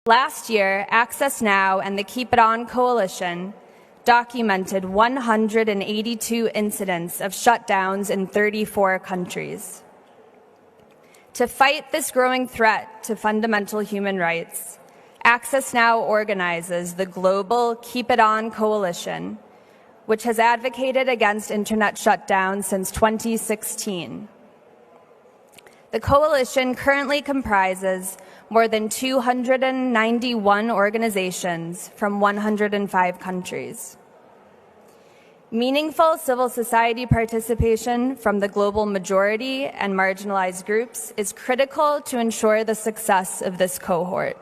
Last year, Access Now and the Keep It On Coalition documented 182 incidents of shutdowns in 34 countries. To fight this growing threat to fundamental human rights, Access Now organizes the global Keep It On Coalition, which has advocated against internet shutdowns since 2016. The coalition currently comprises more than 291 organizations from 105 countries. Meaningful civil society participation from the global majority and marginalized groups is critical to ensure the success of this cohort.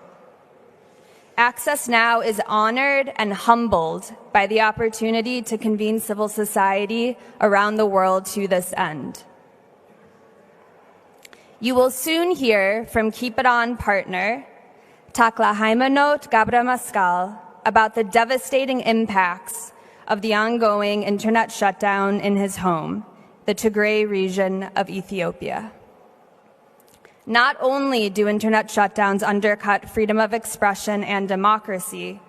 Access Now is honored and humbled by the opportunity to convene civil society around the world to this end. You will soon hear from Keep It On partner, Teklehaymanot G.Weldemichel, about the devastating impacts of the ongoing internet shutdown in his home, the Tigray region of Ethiopia. Not only do internet shutdowns undercut freedom of expression and democracy,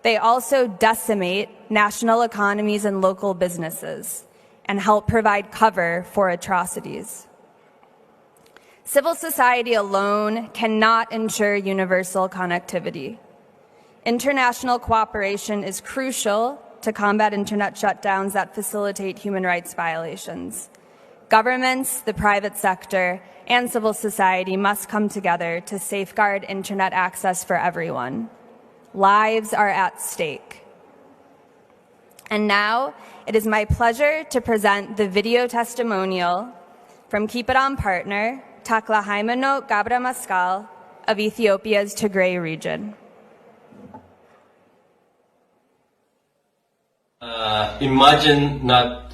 they also decimate national economies and local businesses and help provide cover for atrocities. Civil society alone cannot ensure universal connectivity. International cooperation is crucial to combat internet shutdowns that facilitate human rights violations. Governments, the private sector, and civil society must come together to safeguard internet access for everyone. Lives are at stake. And now, it is my pleasure to present the video testimonial from Keep It On partner, Teklehaymanot G.Weldemichel of Ethiopia's Tigray region. Imagine not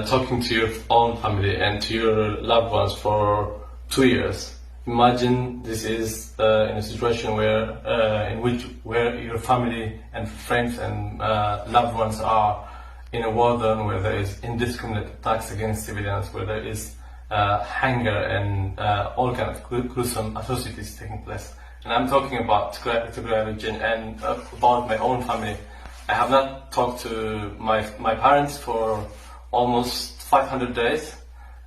talking to your own family and to your loved ones for 2 years. Imagine this is in a situation where your family and friends and loved ones are in a war zone, where there is indiscriminate attacks against civilians, where there is hunger and all kinds of gruesome atrocities taking place. And I'm talking about Tigray region and about my own family. I have not talked to my parents for almost 500 days,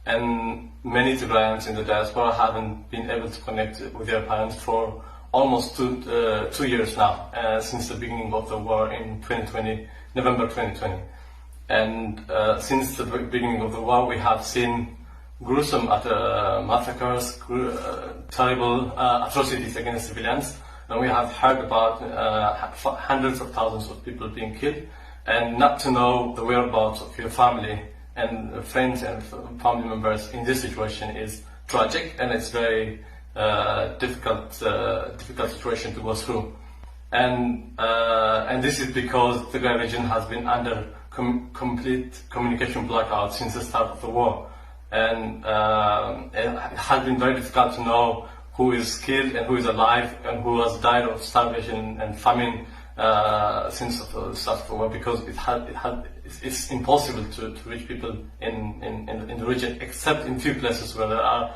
and many Tigrayans in the diaspora haven't been able to connect with their parents for almost two years now, since the beginning of the war in 2020, November 2020. And since the beginning of the war, we have seen gruesome massacres, terrible atrocities against civilians, and we have heard about hundreds of thousands of people being killed, and not to know the whereabouts of your family and friends and family members in this situation is tragic, and it's very difficult situation to go through. And this is because the Tigray region has been under complete communication blackout since the start of the war. And it has been very difficult to know who is killed and who is alive and who has died of starvation and famine since the start of the war, because it's impossible to reach people in the region, except in few places where there are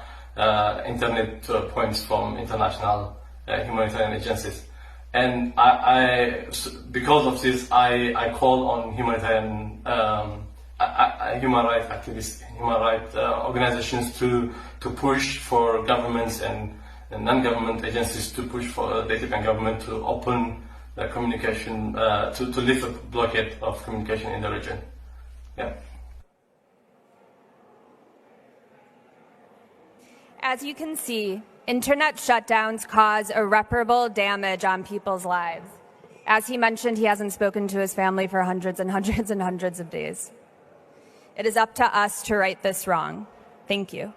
internet points from international humanitarian agencies. And because of this, I call on humanitarian human rights activists, human rights organizations to push for governments and non-government agencies to push for the Ethiopian government to open the communication, to lift the blockade of communication in the region. Yeah. As you can see, internet shutdowns cause irreparable damage on people's lives. As he mentioned, he hasn't spoken to his family for hundreds and hundreds and hundreds of days. It is up to us to right this wrong. Thank you.